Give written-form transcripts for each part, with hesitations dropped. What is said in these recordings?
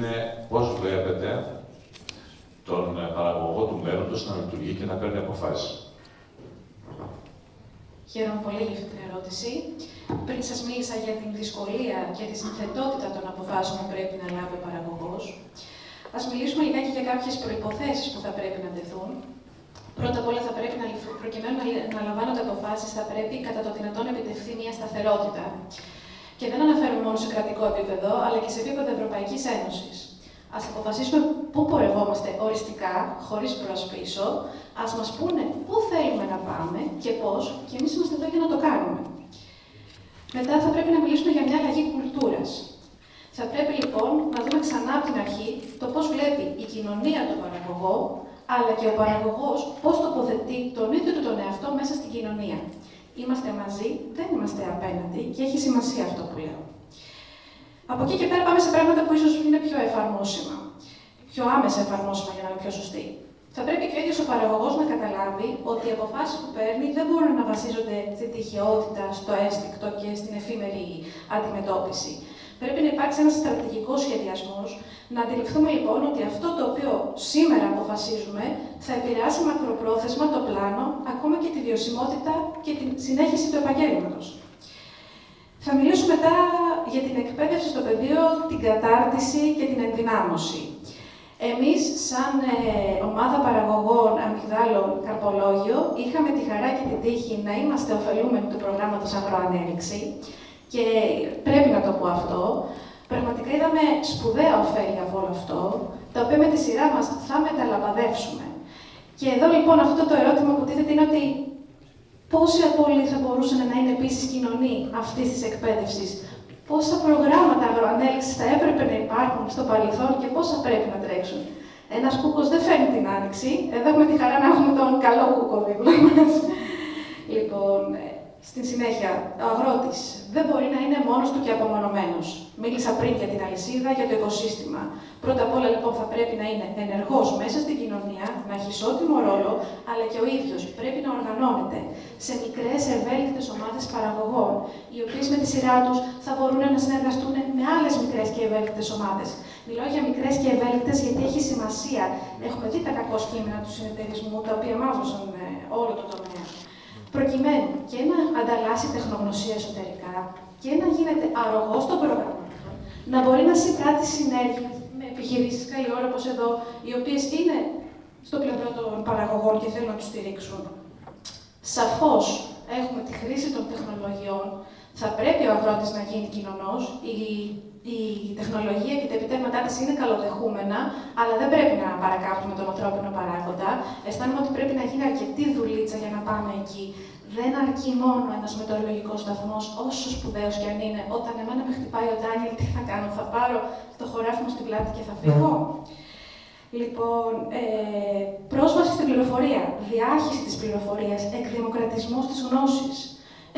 είναι πώς βλέπετε τον παραγωγό του μέλλοντος να λειτουργεί και να παίρνει αποφάσεις. Χαίρομαι πολύ για αυτή την ερώτηση. Πριν σας μίλησα για την δυσκολία και τη συνθετότητα των αποφάσεων που πρέπει να λάβει ο παραγωγός, ας μιλήσουμε λιγάκι για κάποιες προϋποθέσεις που θα πρέπει να τεθούν. Πρώτα απ' όλα, θα πρέπει προκειμένου να λαμβάνονται αποφάσεις, θα πρέπει κατά το δυνατόν να επιτευχθεί μια σταθερότητα. Και δεν αναφέρομαι μόνο σε κρατικό επίπεδο, αλλά και σε επίπεδο Ευρωπαϊκής Ένωσης. Ας αποφασίσουμε πού πορευόμαστε οριστικά, χωρίς προς-πίσω, ας μας πούνε πού θέλουμε να πάμε και πώς, και εμείς είμαστε εδώ για να το κάνουμε. Μετά θα πρέπει να μιλήσουμε για μια αλλαγή κουλτούρας. Θα πρέπει λοιπόν να δούμε ξανά από την αρχή το πώς βλέπει η κοινωνία τον παραγωγό, αλλά και ο παραγωγός πώς τοποθετεί τον ίδιο του τον εαυτό μέσα στην κοινωνία. Είμαστε μαζί, δεν είμαστε απέναντι και έχει σημασία αυτό που λέω. Από εκεί και πέρα πάμε σε πράγματα που ίσως είναι πιο εφαρμόσιμα, πιο άμεσα εφαρμόσιμα για να είναι πιο σωστή. Θα πρέπει και ο ίδιος ο παραγωγός να καταλάβει ότι οι αποφάσεις που παίρνει δεν μπορούν να βασίζονται στη τυχαιότητα, στο ένστικτο και στην εφήμερη αντιμετώπιση. Πρέπει να υπάρξει ένας στρατηγικός σχεδιασμός, να αντιληφθούμε λοιπόν ότι αυτό το οποίο σήμερα αποφασίζουμε θα επηρεάσει μακροπρόθεσμα το πλάνο, ακόμα και τη βιωσιμότητα και τη συνέχιση του επαγγέλματος. Θα μιλήσω μετά για την εκπαίδευση στο πεδίο, την κατάρτιση και την ενδυνάμωση. Εμείς, σαν ομάδα παραγωγών αμυγδάλων καρπολόγιο, είχαμε τη χαρά και την τύχη να είμαστε ωφελούμενοι του προγράμματος Αγροανέλυξη και πρέπει να το πω αυτό. Πραγματικά είδαμε σπουδαία ωφέλη από όλο αυτό, τα οποία με τη σειρά μας θα μεταλαμπαδεύσουμε. Και εδώ λοιπόν αυτό το ερώτημα που τίθεται είναι ότι πόσοι από όλοι θα μπορούσαν να είναι επίσης κοινωνοί αυτής της εκπαίδευσης, πόσα προγράμματα αγροανέλυξης θα έπρεπε να υπάρχουν στο παρελθόν και πόσα πρέπει να τρέξουν. Ένας κούκος δεν φέρνει την άνοιξη. Εδώ έχουμε τη χαρά να έχουμε τον καλό κούκο δίπλα μας. Λοιπόν, στη συνέχεια, ο αγρότης δεν μπορεί να είναι μόνος του και απομονωμένος. Μίλησα πριν για την αλυσίδα, για το οικοσύστημα. Πρώτα απ' όλα, λοιπόν, θα πρέπει να είναι ενεργός μέσα στην κοινωνία, να έχει ισότιμο ρόλο, αλλά και ο ίδιος πρέπει να οργανώνεται σε μικρές ευέλικτες ομάδες παραγωγών, οι οποίες με τη σειρά τους θα μπορούν να συνεργαστούν με άλλες μικρές και ευέλικτες ομάδες. Μιλάω για μικρές και ευέλικτες γιατί έχει σημασία. Έχουμε δει τα κακό κείμενα του συνεταιρισμού, τα οποία μαύρωσαν όλο το τομέα. Προκειμένου και να ανταλλάσσει τεχνογνωσία εσωτερικά και να γίνεται αρρωγός των προγραμμάτων, να μπορεί να συγκράττει συνέργεια με επιχειρήσεις καλή ώρα όπως εδώ, οι οποίες είναι στο πλευρό των παραγωγών και θέλουν να τους στηρίξουν. Σαφώς έχουμε τη χρήση των τεχνολογιών. Θα πρέπει ο αγρότης να γίνει κοινωνός. Η τεχνολογία και τα επιτεύγματά της είναι καλοδεχούμενα, αλλά δεν πρέπει να παρακάμπτουμε τον ανθρώπινο παράγοντα. Αισθάνομαι ότι πρέπει να γίνει αρκετή δουλίτσα για να πάμε εκεί. Δεν αρκεί μόνο ένας μετεωρολογικός σταθμός, όσο σπουδαίος κι αν είναι. Όταν εμένα με χτυπάει ο Ντάνιελ, τι θα κάνω, θα πάρω το χωράφι μου στην πλάτη και θα φύγω. Λοιπόν, πρόσβαση στην πληροφορία, διάχυση της πληροφορίας, εκδημοκρατισμός της γνώσης.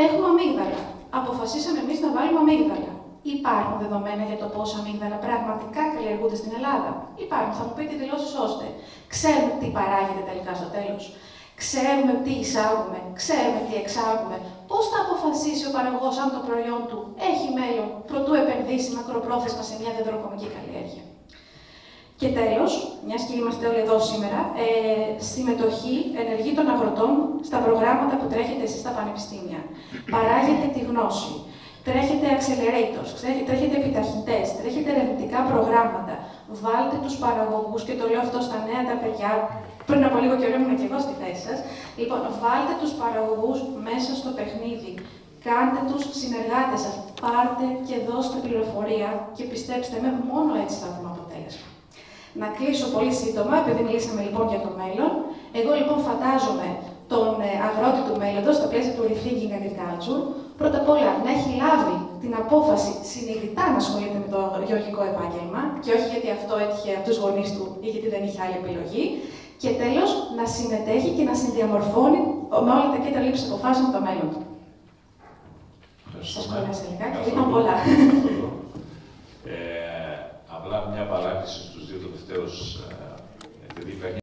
Έχουμε αμύγδαλα. Αποφασίσαμε εμείς να βάλουμε αμύγδαλα. Υπάρχουν δεδομένα για το πόσα αμύγδαλα πραγματικά καλλιεργούνται στην Ελλάδα. Υπάρχουν, θα μου πείτε δηλώσεις ώστε. Ξέρουμε τι παράγεται τελικά στο τέλος. Ξέρουμε τι εισάγουμε, ξέρουμε τι εξάγουμε. Πώς θα αποφασίσει ο παραγωγός αν το προϊόν του έχει μέλλον προτού επενδύσει μακροπρόθεσμα σε μια δεντροκομική καλλιέργεια. Και τέλος, μιας και είμαστε όλοι εδώ σήμερα, συμμετοχή ενεργή των αγροτών στα προγράμματα που τρέχετε εσείς στα πανεπιστήμια. Παράγετε τη γνώση. Τρέχετε accelerators, τρέχετε επιταχυντές, τρέχετε ερευνητικά προγράμματα. Βάλτε τους παραγωγούς, και το λέω αυτό στα νέα τα παιδιά, πριν από λίγο καιρό ήμουν και εγώ στη θέση σας. Λοιπόν, βάλτε τους παραγωγούς μέσα στο παιχνίδι. Κάντε τους συνεργάτες σας. Πάρτε και δώστε πληροφορία και πιστέψτε με, μόνο έτσι θα δούμε αποτέλεσμα. Να κλείσω πολύ σύντομα, επειδή μιλήσαμε λοιπόν για το μέλλον. Εγώ λοιπόν φαντάζομαι τον αγρότη του μέλλοντος, στα πλαίσια του Rethinking Agriculture, πρώτα απ' όλα να έχει λάβει την απόφαση συνειδητά να ασχολείται με το γεωργικό επάγγελμα, και όχι γιατί αυτό έτυχε από τους γονείς του ή γιατί δεν είχε άλλη επιλογή. Και τέλος, να συμμετέχει και να συνδιαμορφώνει με όλα τα κέντρα λήψης αποφάσεων το μέλλον του. Σας κολλάσα λιγάκι, είπαν πολλά. Απλά μια παράκληση στους δύο τελευταίους, επειδή